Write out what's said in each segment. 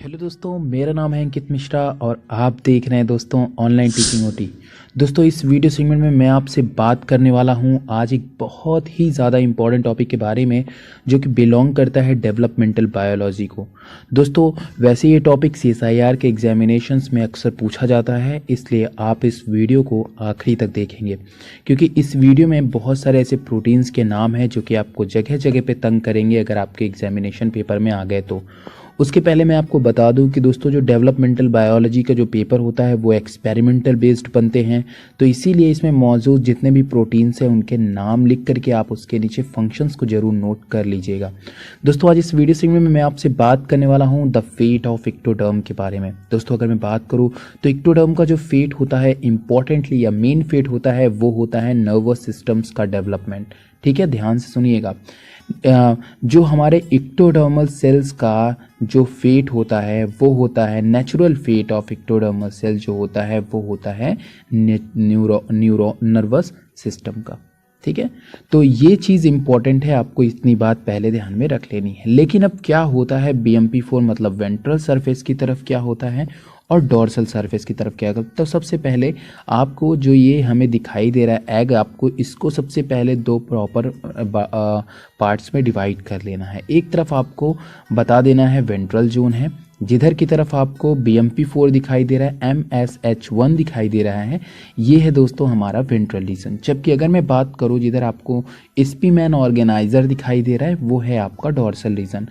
Hello दोस्तों, मेरा नाम है अंकित मिश्रा और आप देख रहे हैं दोस्तों ऑनलाइन टीचिंग ओटी। दोस्तों, इस वीडियो सेगमेंट में मैं आपसे बात करने वाला हूं आज एक बहुत ही ज़्यादा इम्पॉर्टेंट टॉपिक के बारे में जो कि बिलोंग करता है डेवलपमेंटल बायोलॉजी को। दोस्तों, वैसे ये टॉपिक CSIR के एग्जामिनेशंस में अक्सर पूछा जाता है, इसलिए आप इस वीडियो को आखिरी तक देखेंगे क्योंकि इस वीडियो में बहुत सारे ऐसे प्रोटीन्स के नाम हैं जो कि आपको जगह जगह पे तंग करेंगे अगर आपके एग्जामिनेशन पेपर में आ गए तो। उसके पहले मैं आपको बता दूं कि दोस्तों जो डेवलपमेंटल बायोलॉजी का जो पेपर होता है वो एक्सपेरिमेंटल बेस्ड बनते हैं, तो इसीलिए इसमें मौजूद जितने भी प्रोटीन्स हैं उनके नाम लिख करके आप उसके नीचे फंक्शंस को जरूर नोट कर लीजिएगा। दोस्तों, आज इस वीडियो सेगमेंट में मैं आपसे बात करने वाला हूं द फेट ऑफ इक्टोडर्म के बारे में। दोस्तों, अगर मैं बात करूं तो इक्टोडर्म का जो फेट होता है इंपॉर्टेंटली या मेन फेट होता है वो होता है नर्वस सिस्टम्स का डेवलपमेंट। ठीक है, ध्यान से सुनिएगा। जो हमारे इक्टोडर्मल सेल्स का जो फेट होता है वो होता है नेचुरल फेट ऑफ इक्टोडर्मल सेल जो होता है वो होता है नर्वस सिस्टम का। ठीक है, तो ये चीज़ इंपॉर्टेंट है, आपको इतनी बात पहले ध्यान में रख लेनी है। लेकिन अब क्या होता है BMP4 मतलब वेंट्रल सरफेस की तरफ क्या होता है और डॉर्सल सरफेस की तरफ क्या होगा। तो सबसे पहले आपको जो ये हमें दिखाई दे रहा है एग, आपको इसको सबसे पहले दो प्रॉपर पार्ट्स में डिवाइड कर लेना है। एक तरफ आपको बता देना है वेंट्रल जोन है, जिधर की तरफ आपको BMP4 दिखाई दे रहा है, MSH1 दिखाई दे रहा है, ये है दोस्तों हमारा वेंट्रल रीजन। जबकि अगर मैं बात करूँ जिधर आपको स्पीमैन ऑर्गेनाइजर दिखाई दे रहा है वो है आपका डॉर्सल रीजन।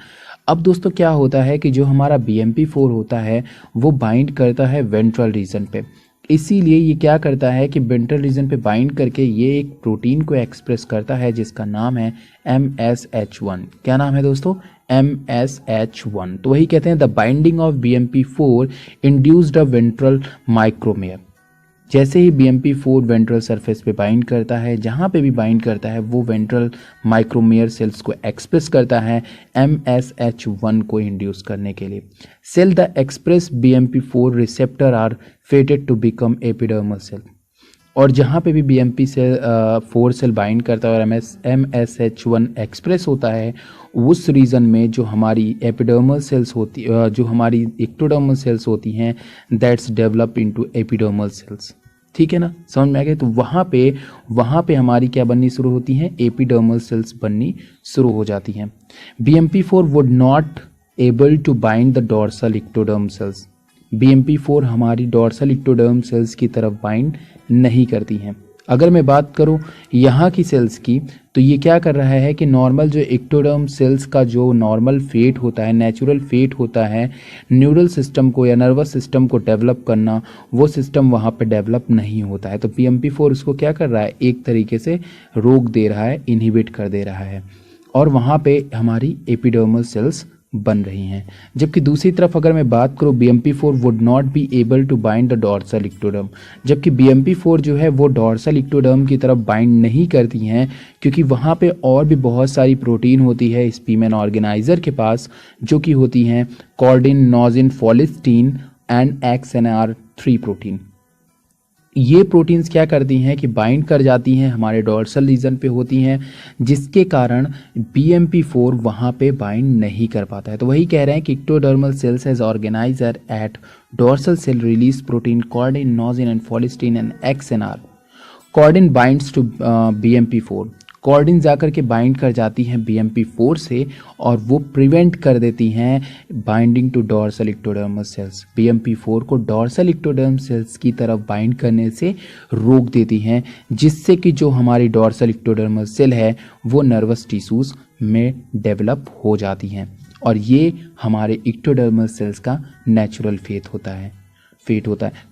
अब दोस्तों क्या होता है कि जो हमारा BMP4 होता है वो बाइंड करता है वेंट्रल रीजन पे, इसीलिए ये क्या करता है कि वेंट्रल रीजन पे बाइंड करके ये एक प्रोटीन को एक्सप्रेस करता है जिसका नाम है MSH1। क्या नाम है दोस्तों? MSH1। तो वही कहते हैं the binding of BMP4 induced a ventral micromere. जैसे ही BMP4 वेंट्रल सरफेस पे बाइंड करता है, जहाँ पे भी बाइंड करता है वो वेंट्रल माइक्रोमेयर सेल्स को एक्सप्रेस करता है MSH1 को इंड्यूस करने के लिए। Cell the express BMP4 receptor are fated to become epidermal cell. और जहाँ पे भी BMP4 सेल बाइंड करता है और MSH1 एक्सप्रेस होता है, उस रीजन में जो हमारी एपिडर्मल सेल्स होती जो हमारी एक्टोडर्मल सेल्स होती हैं that's develop into epidermal cells. ठीक है ना, समझ में आ गया। तो वहाँ पे हमारी क्या बननी शुरू होती हैं? एपिडर्मल सेल्स बननी शुरू हो जाती हैं। BMP4 would not able to bind the dorsal ectoderm cells. BMP4 हमारी डॉर्सल इक्टोडर्म सेल्स की तरफ बाइंड नहीं करती हैं। अगर मैं बात करूं यहाँ की सेल्स की, तो ये क्या कर रहा है कि नॉर्मल जो इक्टोडर्म सेल्स का जो नॉर्मल फेट होता है, नेचुरल फेट होता है न्यूरल सिस्टम को या नर्वस सिस्टम को डेवलप करना, वो सिस्टम वहाँ पे डेवलप नहीं होता है। तो BMP4 उसको क्या कर रहा है? एक तरीके से रोक दे रहा है, इनहिबिट कर दे रहा है, और वहाँ पे हमारी एपिडर्मल सेल्स बन रही हैं। जबकि दूसरी तरफ अगर मैं बात करूं BMP4 would not be able to bind the dorsal ectoderm, जबकि BMP4 जो है वो डॉर्सल इक्टोडर्म की तरफ बाइंड नहीं करती हैं क्योंकि वहाँ पे और भी बहुत सारी प्रोटीन होती है स्पीमैन ऑर्गेनाइजर के पास, जो कि होती हैं कॉर्डिन, नोजिन, फोलिस्टीन एंड XNR3 प्रोटीन। ये प्रोटीन्स क्या करती हैं कि बाइंड कर जाती हैं, हमारे डॉर्सल रीजन पे होती हैं, जिसके कारण BMP4 वहाँ पे बाइंड नहीं कर पाता है। तो वही कह रहे हैं कि ectodermal cells as organizer at dorsal cell release protein chordin, noggin and follistatin and XNR। Chordin binds to BMP4। Chordin जाकर के बाइंड कर जाती हैं BMP4 से और वो प्रिवेंट कर देती हैं binding to dorsal ectodermal cells. BMP4 को डॉर्सल इक्टोडर्म सेल्स की तरफ बाइंड करने से रोक देती हैं, जिससे कि जो हमारी डॉर्सल इक्टोडर्मल सेल है वो नर्वस टिश्यूज में डेवलप हो जाती हैं। और ये हमारे इक्टोडर्मल सेल्स का नेचुरल फेट होता है।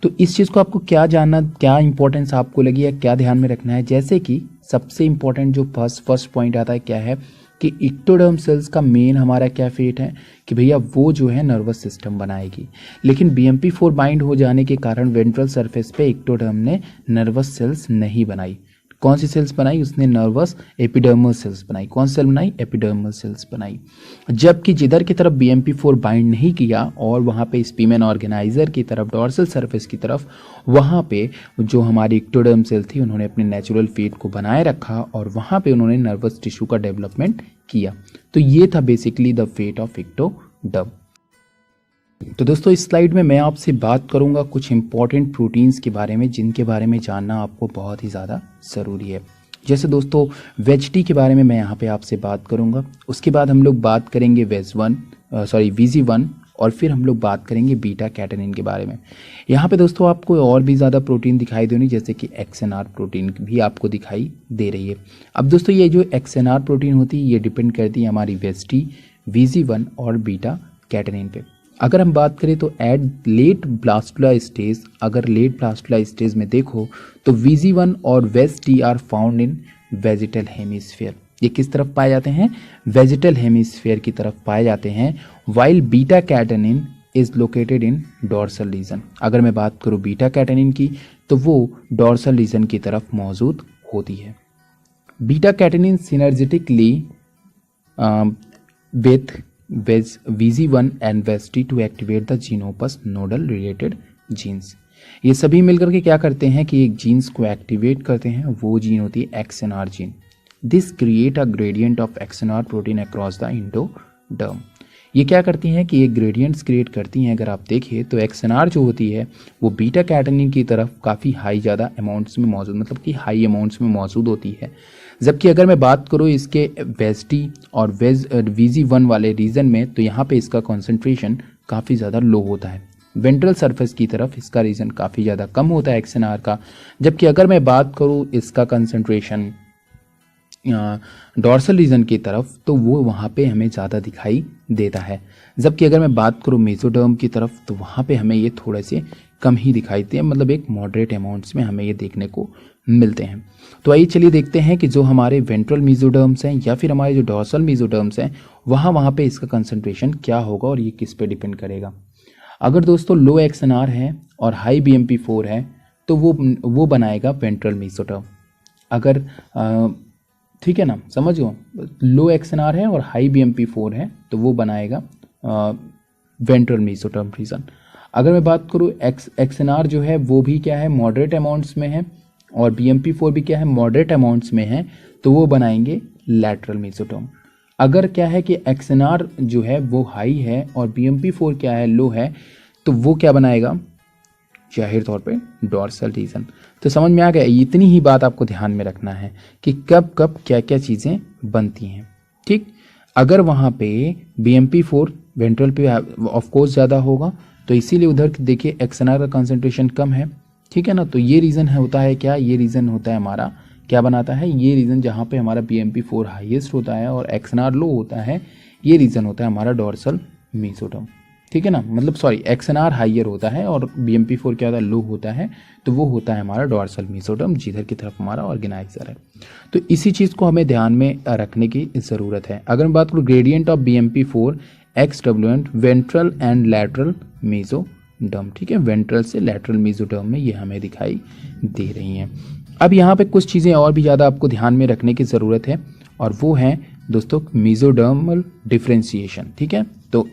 तो इस चीज़ को आपको क्या जानना, क्या इंपॉर्टेंस आपको लगी या क्या ध्यान में रखना है? जैसे कि सबसे इंपॉर्टेंट जो फर्स्ट पॉइंट आता है क्या है कि इक्टोडर्म सेल्स का मेन हमारा क्या फेट है कि भैया वो जो है नर्वस सिस्टम बनाएगी। लेकिन BMP4 बाइंड हो जाने के कारण वेंट्रल सरफेस पे इक्टोडर्म ने नर्वस सेल्स नहीं बनाई। कौन सी सेल्स बनाई? उसने नर्वस एपिडर्मल सेल्स बनाई। कौन सी सेल बनाई? एपिडर्मल सेल्स बनाई। जबकि जिधर की तरफ BMP4 बाइंड नहीं किया और वहाँ पे स्पीमैन ऑर्गेनाइजर की तरफ, डॉर्सल सरफेस की तरफ, वहाँ पे जो हमारी इक्टोडर्म सेल थी उन्होंने अपने नेचुरल फेट को बनाए रखा और वहाँ पे उन्होंने नर्वस टिश्यू का डेवलपमेंट किया। तो ये था basically the fate of ectoderm. तो दोस्तों इस स्लाइड में मैं आपसे बात करूंगा कुछ इंपॉर्टेंट प्रोटीन्स के बारे में जिनके बारे में जानना आपको बहुत ही ज़्यादा ज़रूरी है। जैसे दोस्तों वेज-टी के बारे में मैं यहाँ पे आपसे बात करूंगा, उसके बाद हम लोग बात करेंगे VG1 और फिर हम लोग बात करेंगे बीटा कैटेनिन के बारे में। यहाँ पे दोस्तों आपको और भी ज़्यादा प्रोटीन दिखाई देनी, जैसे कि XNR प्रोटीन भी आपको दिखाई दे रही है। अब दोस्तों ये जो XNR प्रोटीन होती है ये डिपेंड करती है हमारी वेज-टी, VG1 और बीटा कैटेनिन पे। अगर हम बात करें तो लेट ब्लास्टुला स्टेज में देखो तो VG1 और VegT are found in vegetal hemisphere. ये किस तरफ पाए जाते हैं? वेजिटल हेमिस्फीयर की तरफ पाए जाते हैं। While beta catenin is located in dorsal region. अगर मैं बात करूँ बीटा कैटेनिन की तो वो डोर्सल रीजन की तरफ मौजूद होती है। Beta catenin synergistically with VG1 and VegT to activate the Xenopus nodal related genes. ये सभी मिलकर के क्या करते हैं कि एक जीन्स को एक्टिवेट करते हैं, वो जीन होती है XNR gene. This create a gradient of XNR protein across the endoderm. ये क्या करती हैं कि ये ग्रेडियंट्स क्रिएट करती हैं। अगर आप देखें तो XNR जो होती है वो बीटा कैटेनिन की तरफ काफ़ी ज़्यादा अमाउंट्स में मौजूद, मतलब कि हाई अमाउंट्स में मौजूद होती है। जबकि अगर मैं बात करूँ इसके वेज-टी और VG1 वाले रीजन में तो यहाँ पे इसका कॉन्सेंट्रेशन काफ़ी ज़्यादा लो होता है। वेंट्रल सरफेस की तरफ इसका रीजन काफ़ी ज़्यादा कम होता है XNR का। जबकि अगर मैं बात करूँ इसका कंसंट्रेशन डोर्सल रीजन की तरफ तो वो वहाँ पे हमें ज़्यादा दिखाई देता है। जबकि अगर मैं बात करूँ मेसोडर्म की तरफ तो वहाँ पे हमें ये थोड़े से कम ही दिखाई देते हैं, मतलब एक मॉडरेट अमाउंट्स में हमें ये देखने को मिलते हैं। तो आइए चलिए देखते हैं कि जो हमारे वेंट्रल मेसोडर्म्स हैं या फिर हमारे जो डोर्सल मेसोडर्म्स हैं वहाँ पे इसका कंसंट्रेशन क्या होगा और ये किस पे डिपेंड करेगा। अगर दोस्तों लो XNR है और हाई BMP4 है तो वो बनाएगा वेंट्रल मेसोडर्म। अगर ठीक है ना, समझो, लो XNR है और हाई BMP4 है तो वो बनाएगा वेंट्रल मेसोडर्म रीजन। अगर मैं बात करूँ XNR जो है वो भी क्या है, मॉडरेट अमाउंट्स में है और BMP4 भी क्या है, मॉडरेट अमाउंट्स में है, तो वो बनाएंगे लैटरल मेसोडर्म। अगर क्या है कि XNR जो है वो हाई है और BMP4 क्या है, लो है, तो वो क्या बनाएगा, जाहिर तौर पे डोर्सल रीजन। तो समझ में आ गया, इतनी ही बात आपको ध्यान में रखना है कि कब कब क्या क्या चीज़ें बनती हैं। ठीक, अगर वहाँ पे BMP4 वेंट्रल पे ऑफ कोर्स ज़्यादा होगा तो इसीलिए उधर देखिए XNR का कंसंट्रेशन कम है। ठीक है ना, तो ये रीज़न होता है क्या, ये रीज़न होता है हमारा क्या बनाता है, ये रीज़न जहाँ पे हमारा BMP4 हाईएस्ट होता है और XNR लो होता है, ये रीज़न होता है हमारा डोर्सल मेसोडर्म। ठीक है ना, मतलब XNR हाइयर होता है और BMP4 क्या होता है, लो होता है, तो वो होता है हमारा डोर्सल मेसोडर्म जिधर की तरफ हमारा ऑर्गेनाइजर है। तो इसी चीज़ को हमें ध्यान में रखने की ज़रूरत है। अगर मैं बात करूँ gradient of BMP4 XW ventral and lateral mesoderm, ठीक है, वेंट्रल से लैटरल मेसोडर्म में ये हमें दिखाई दे रही हैं। अब यहाँ पे कुछ चीज़ें और भी ज़्यादा आपको ध्यान में रखने की ज़रूरत है और वो है दोस्तों मेसोडर्मल डिफ्रेंशिएशन। ठीक है, तो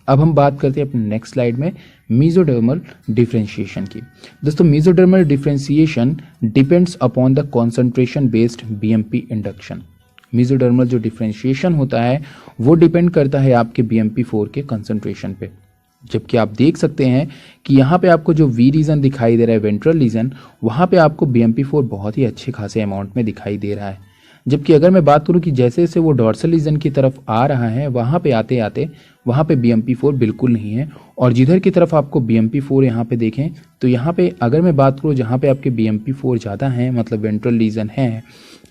अब हम बात करते हैं अपने नेक्स्ट स्लाइड में मेसोडर्मल डिफ्रेंशिएशन की। दोस्तों mesodermal differentiation depends upon the concentration based BMP induction. Mesodermal जो डिफ्रेंशिएशन होता है वो डिपेंड करता है आपके BMP4 के कंसंट्रेशन पे। जबकि आप देख सकते हैं कि यहाँ पे आपको जो V रीजन दिखाई दे रहा है, वेंट्रल रीजन, वहाँ पे आपको BMP4 बहुत ही अच्छे खासे अमाउंट में दिखाई दे रहा है। जबकि अगर मैं बात करूँ कि जैसे जैसे वो डोर्सल रीजन की तरफ आ रहा है वहाँ पे आते आते वहाँ पे BMP4 बिल्कुल नहीं है और जिधर की तरफ आपको BMP4 यहाँ पे देखें तो यहाँ पे अगर मैं बात करूँ जहाँ पे आपके BMP4 ज़्यादा है, मतलब वेंट्रल रीजन है,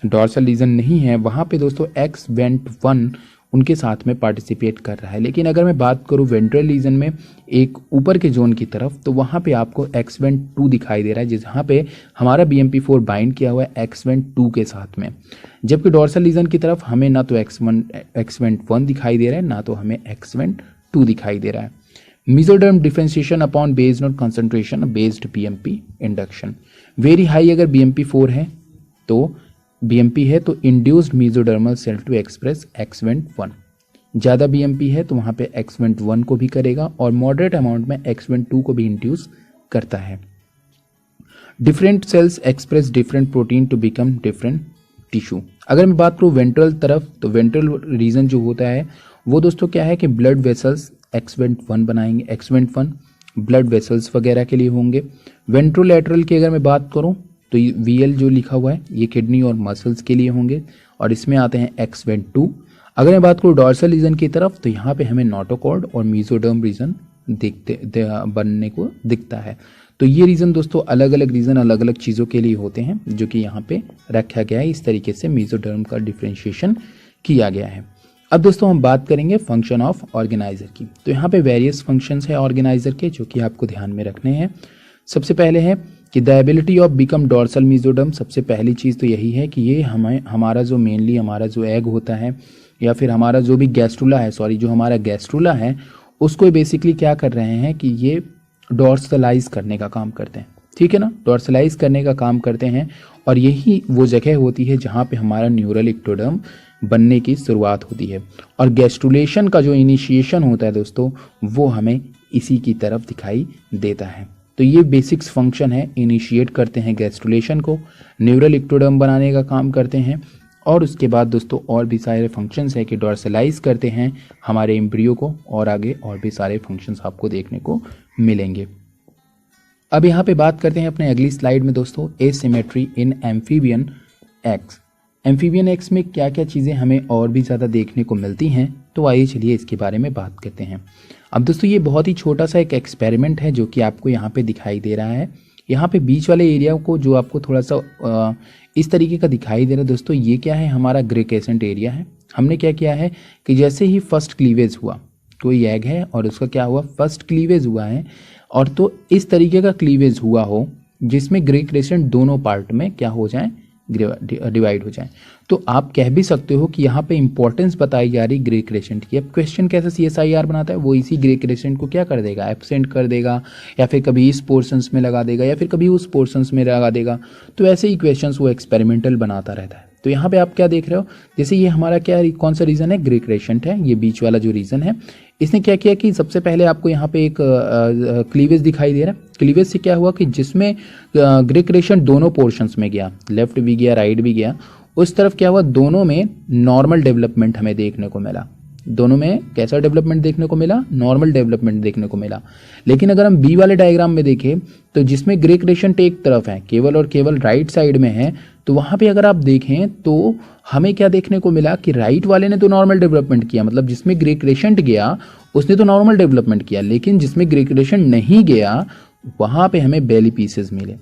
डोर्सल रीजन नहीं है, वहाँ पे दोस्तों XVent1 उनके साथ में पार्टिसिपेट कर रहा है। लेकिन अगर मैं बात करूँ वेंट्रल रीजन में एक ऊपर के जोन की तरफ तो वहाँ पे आपको XVent2 दिखाई दे रहा है, जहाँ पे हमारा BMP4 बाइंड किया हुआ है XVent2 के साथ में। जबकि डोर्सल रीजन की तरफ हमें ना तो XVent1 दिखाई दे रहा है ना तो हमें XVent2 दिखाई दे रहा है। Mesoderm differentiation upon based on concentration based BMP induction. Very high अगर BMP4 है तो BMP है तो induced mesodermal cell to express XVent1। ज़्यादा BMP है तो वहाँ पे XVent1 को भी करेगा और मॉडरेट अमाउंट में XVent2 को भी इंड्यूस करता है। Different cells express different protein to become different tissue. अगर मैं बात करूँ वेंट्रल तरफ तो वेंट्रल रीजन जो होता है वो दोस्तों क्या है कि ब्लड वेसल्स एक्सवेंट 1 बनाएंगे। एक्सवेंट 1 ब्लड वेसल्स वगैरह के लिए होंगे। वेंट्रोलैटरल की अगर मैं बात करूं तो VL जो लिखा हुआ है ये किडनी और मसल्स के लिए होंगे और इसमें आते हैं एक्सवेंट 2। अगर मैं बात करूं डॉर्सल रीजन की तरफ तो यहाँ पे हमें नोटोकॉर्ड और मीजोडर्म रीजन बनने को दिखता है। तो ये रीज़न दोस्तों अलग अलग रीज़न अलग अलग चीज़ों के लिए होते हैं जो कि यहाँ पे रखा गया है। इस तरीके से मीजोडर्म का डिफ्रेंशिएशन किया गया है। अब दोस्तों हम बात करेंगे फंक्शन ऑफ ऑर्गेनाइजर की। तो यहाँ पे वेरियस फंक्शंस है ऑर्गेनाइजर के जो कि आपको ध्यान में रखने हैं। सबसे पहले है कि the ability of become dorsal mesoderm. सबसे पहली चीज़ तो यही है कि ये हमारा जो मेनली हमारा जो एग होता है या फिर हमारा जो भी गैस्ट्रुला है, जो हमारा गैस्ट्रुला है उसको बेसिकली क्या कर रहे हैं कि ये डॉर्सलाइज करने का काम करते हैं। ठीक है ना, डॉर्सलाइज करने का काम करते हैं और यही वो जगह होती है जहाँ पे हमारा न्यूरल इक्टोडर्म बनने की शुरुआत होती है। और गैस्ट्रुलेशन का जो इनिशिएशन होता है दोस्तों वो हमें इसी की तरफ दिखाई देता है। तो ये बेसिक्स फंक्शन है, इनिशिएट करते हैं गैस्ट्रुलेशन को, न्यूरल इक्टोडर्म बनाने का काम करते हैं और उसके बाद दोस्तों और भी सारे फंक्शंस है कि डॉर्सलाइज करते हैं हमारे एम्ब्रियो को और आगे और भी सारे फंक्शंस आपको देखने को मिलेंगे। अब यहाँ पे बात करते हैं अपने अगली स्लाइड में दोस्तों एसिमेट्री इन एम्फीबियन एक्स। एम्फीबियन एक्स में क्या क्या चीज़ें हमें और भी ज़्यादा देखने को मिलती हैं, तो आइए चलिए इसके बारे में बात करते हैं। अब दोस्तों ये बहुत ही छोटा सा एक एक्सपेरिमेंट है जो कि आपको यहाँ पे दिखाई दे रहा है। यहाँ पे बीच वाले एरिया को जो आपको थोड़ा सा इस तरीके का दिखाई दे रहा है दोस्तों, ये क्या है, हमारा ग्रेकेसेंट एरिया है। हमने क्या किया है कि जैसे ही फर्स्ट क्लीवेज हुआ, कोई एग है और उसका क्या हुआ, फर्स्ट क्लीवेज हुआ है और तो इस तरीके का क्लीवेज हुआ हो जिसमें ग्रेकेसेंट दोनों पार्ट में क्या हो जाए, डिवाइड हो जाए। तो आप कह भी सकते हो कि यहाँ पे इंपॉर्टेंस बताई जा रही ग्रे क्रेसेंट की। अब क्वेश्चन कैसे CSIR बनाता है, वो इसी ग्रे क्रेसेंट को क्या कर देगा, एब्सेंट कर देगा या फिर कभी इस पोर्शंस में लगा देगा या फिर कभी उस पोर्शंस में लगा देगा। तो ऐसे ही क्वेश्चंस वो एक्सपेरिमेंटल बनाता रहता है। तो यहाँ पे आप क्या देख रहे हो, जैसे ये हमारा क्या कौन सा रीजन है, ग्रे क्रेसेंट है, ये बीच वाला जो रीजन है। इसने क्या किया कि सबसे पहले आपको यहाँ पे एक क्लीवेज दिखाई दे रहा है। क्लीवेज से क्या हुआ कि जिसमें ग्रे क्रेसेंट दोनों पोर्शंस में गया, लेफ्ट भी गया राइट भी गया, उस तरफ क्या हुआ, दोनों में नॉर्मल डेवलपमेंट हमें देखने को मिला। दोनों में कैसा डेवलपमेंट देखने को मिला, नॉर्मल डेवलपमेंट देखने को मिला। लेकिन अगर हम बी वाले डायग्राम में देखें तो जिसमें ग्रे क्रेसेंट एक तरफ है, केवल और केवल राइट साइड में है, तो वहाँ पे अगर आप देखें तो हमें क्या देखने को मिला कि राइट वाले ने तो नॉर्मल डेवलपमेंट किया, मतलब जिसमें ग्रे क्रेसेंट गया उसने तो नॉर्मल डेवलपमेंट किया, लेकिन जिसमें ग्रे क्रेसेंट नहीं गया वहाँ पे हमें बेली पीसेस मिले।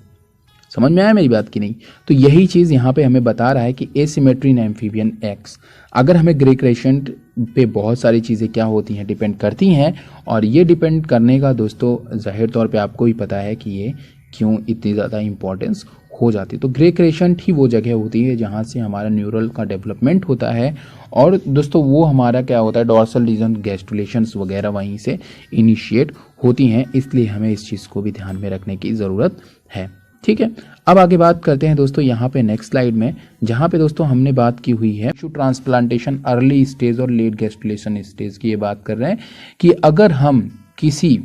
समझ में आया मेरी बात की नहीं? तो यही चीज़ यहाँ पे हमें बता रहा है कि एसिमेट्री इन एम्फीबियन एक्स, अगर हमें ग्रे क्रेसेंट पे बहुत सारी चीज़ें क्या होती हैं, डिपेंड करती हैं। और ये डिपेंड करने का दोस्तों जाहिर तौर पे आपको ही पता है कि ये क्यों इतनी ज़्यादा इंपॉर्टेंस हो जाती है। तो ग्रे क्रेसेंट ही वो जगह होती है जहाँ से हमारा न्यूरल का डेवलपमेंट होता है और दोस्तों वो हमारा क्या होता है, डॉर्सल रीजन गैस्ट्रुलेशंस वगैरह वहीं से इनिशिएट होती हैं। इसलिए हमें इस चीज़ को भी ध्यान में रखने की ज़रूरत है। ठीक है, अब आगे बात करते हैं दोस्तों यहाँ पे नेक्स्ट स्लाइड में, जहाँ पे दोस्तों हमने बात की हुई है टिश्यू ट्रांसप्लांटेशन अर्ली स्टेज और लेट गैस्ट्रुलेशन स्टेज की। ये बात कर रहे हैं कि अगर हम किसी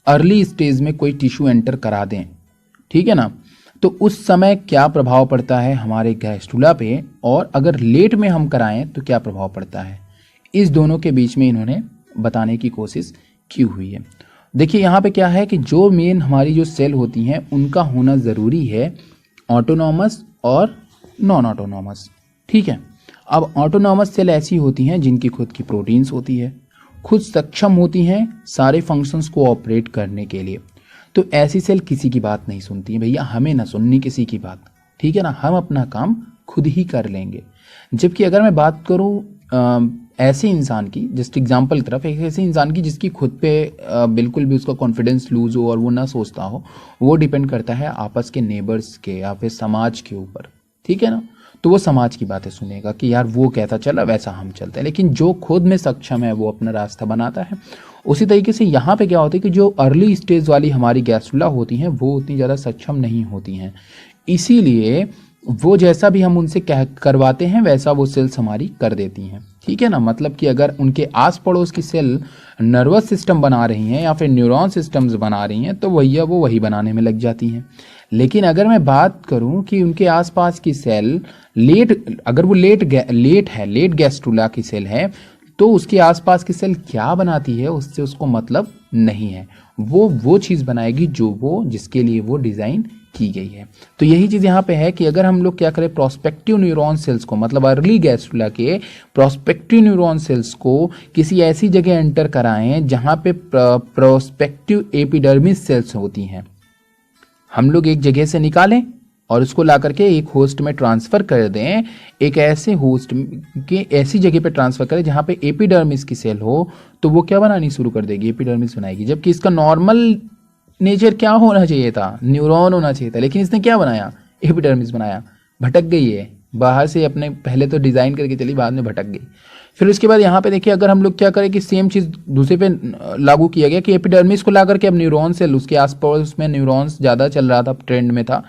अर्ली स्टेज में कोई टिश्यू एंटर करा दें, ठीक है ना, तो उस समय क्या प्रभाव पड़ता है हमारे गैस्ट्रुला पे, और अगर लेट में हम कराएं तो क्या प्रभाव पड़ता है, इस दोनों के बीच में इन्होंने बताने की कोशिश की हुई है। देखिए यहाँ पे क्या है कि जो मेन हमारी जो सेल होती हैं उनका होना ज़रूरी है ऑटोनॉमस और नॉन ऑटोनॉमस। ठीक है, अब ऑटोनॉमस सेल ऐसी होती हैं जिनकी खुद की प्रोटीन्स होती है, खुद सक्षम होती हैं सारे फंक्शंस को ऑपरेट करने के लिए। तो ऐसी सेल किसी की बात नहीं सुनती है भैया, हमें ना सुननी किसी की बात, ठीक है ना, हम अपना काम खुद ही कर लेंगे। जबकि अगर मैं बात करूँ ऐसे इंसान की, जस्ट एग्जाम्पल की तरफ, एक ऐसे इंसान की जिसकी खुद पे बिल्कुल भी उसका कॉन्फिडेंस लूज हो और वो ना सोचता हो, वो डिपेंड करता है आपस के नेबर्स के या फिर समाज के ऊपर, ठीक है ना। तो वो समाज की बातें सुनेगा कि यार वो कैसा चला वैसा हम चलते हैं, लेकिन जो खुद में सक्षम है वो अपना रास्ता बनाता है। उसी तरीके से यहाँ पे क्या होता है कि जो अर्ली स्टेज वाली हमारी गैस्ट्रुला होती हैं वो उतनी ज़्यादा सक्षम नहीं होती हैं, इसीलिए वो जैसा भी हम उनसे करवाते हैं वैसा वो सेल्स हमारी कर देती हैं, ठीक है ना। मतलब कि अगर उनके आस पड़ोस की सेल नर्वस सिस्टम बना रही हैं या फिर न्यूरॉन सिस्टम्स बना रही हैं तो भैया वो वही बनाने में लग जाती हैं। लेकिन अगर मैं बात करूं कि उनके आसपास की सेल लेट, अगर वो लेट गैस्ट्रुला की सेल है तो उसके आसपास की सेल क्या बनाती है उससे उसको मतलब नहीं है, वो चीज़ बनाएगी जो वो जिसके लिए वो डिज़ाइन की गई है। तो यही चीज़ यहाँ पे है कि अगर हम लोग क्या करें, प्रोस्पेक्टिव न्यूरॉन सेल्स को, मतलब अर्ली गैस्ट्रुला के प्रोस्पेक्टिव न्यूरॉन सेल्स को किसी ऐसी जगह एंटर कराएं जहाँ पे प्रोस्पेक्टिव एपिडर्मिस सेल्स होती हैं, हम लोग एक जगह से निकालें और उसको ला करके एक होस्ट में ट्रांसफ़र कर दें, एक ऐसे होस्ट के ऐसी जगह पे ट्रांसफ़र करें जहाँ पे एपिडर्मिस की सेल हो, तो वो क्या बनानी शुरू कर देगी, एपिडर्मिस बनाएगी। जबकि इसका नॉर्मल नेचर क्या होना चाहिए था, न्यूरॉन होना चाहिए था, लेकिन इसने क्या बनाया, एपिडर्मिस बनाया। भटक गई है बाहर से, अपने पहले तो डिज़ाइन करके चली, बाद में भटक गई। फिर उसके बाद यहाँ पे देखिए, अगर हम लोग क्या करें कि सेम चीज़ दूसरे पे लागू किया गया कि एपिडर्मिस को ला करके अब न्यूरॉन सेल, उसके आसपास में न्यूरॉन्स ज़्यादा चल रहा था, ट्रेंड में था,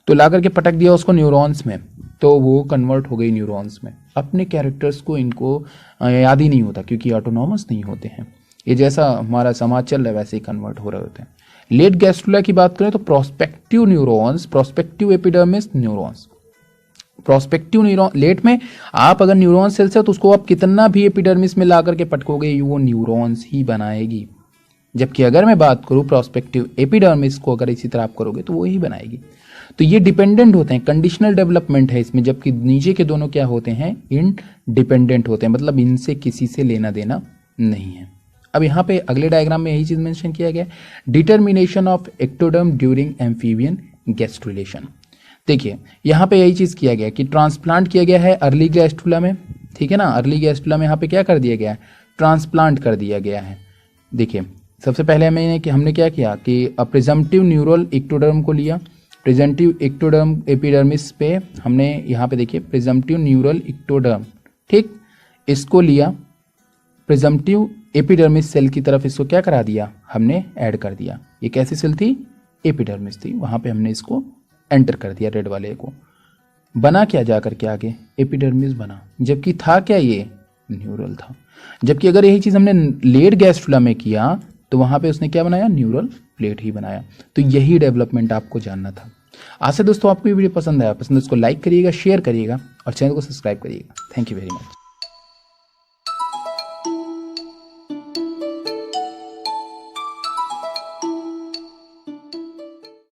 तो ला करके पटक दिया उसको न्यूरॉन्स में, तो वो कन्वर्ट हो गई न्यूरॉन्स में। अपने कैरेक्टर्स को इनको याद ही नहीं होता क्योंकि ऑटोनॉमस नहीं होते हैं, ये जैसा हमारा समाज चल रहा है वैसे ही कन्वर्ट हो रहे होते हैं। लेट गैस्ट्रुला की बात करें तो prospective neurons, prospective epidermis neurons, prospective neuron, late में आप अगर न्यूरॉन सेल्स है तो उसको आप कितना भी एपिडर्मिस में ला करके पटकोगे वो न्यूरॉन्स ही बनाएगी। जबकि अगर मैं बात करूँ प्रोस्पेक्टिव एपिडर्मिस को, अगर इसी तरह आप करोगे तो वो ही बनाएगी। तो ये डिपेंडेंट होते हैं, कंडीशनल डेवलपमेंट है इसमें, जबकि नीचे के दोनों क्या होते हैं, इनडिपेंडेंट होते हैं, मतलब इनसे किसी से लेना देना नहीं है। अब यहाँ पे अगले डायग्राम में यही चीज मेंशन किया गया, determination of ectoderm during amphibian gastrulation. देखिए यहाँ पे यही चीज किया गया कि ट्रांसप्लांट किया गया है अर्ली गैस्ट्रुला में, ठीक है ना, अर्ली गैस्ट्रुला में यहाँ पे क्या कर दिया गया है, ट्रांसप्लांट कर दिया गया है। देखिए सबसे पहले हमने क्या किया कि प्रिजम्पटिव न्यूरल एक्टोडर्म को लिया, प्रिजम्पटिव एक्टोडर्म एपिडर्मिस पे हमने यहाँ पे देखिए प्रिजम्पटिव न्यूरल एक्टोडर्म, ठीक, इसको लिया, प्रिजम्पटिव एपिडर्मिस सेल की तरफ इसको क्या करा दिया, हमने ऐड कर दिया। ये कैसी सेल थी, एपिडर्मिस थी, वहाँ पे हमने इसको एंटर कर दिया रेड वाले को। बना क्या जा करके आगे, एपिडर्मिस बना, जबकि था क्या, ये न्यूरल था। जबकि अगर यही चीज़ हमने लेट गैस्ट्रुला में किया तो वहाँ पे उसने क्या बनाया, न्यूरल प्लेट ही बनाया। तो यही डेवलपमेंट आपको जानना था। आशा दोस्तों आपको ये वीडियो पसंद आया, पसंद है उसको लाइक करिएगा, शेयर करिएगा और चैनल को सब्सक्राइब करिएगा। Thank you very much.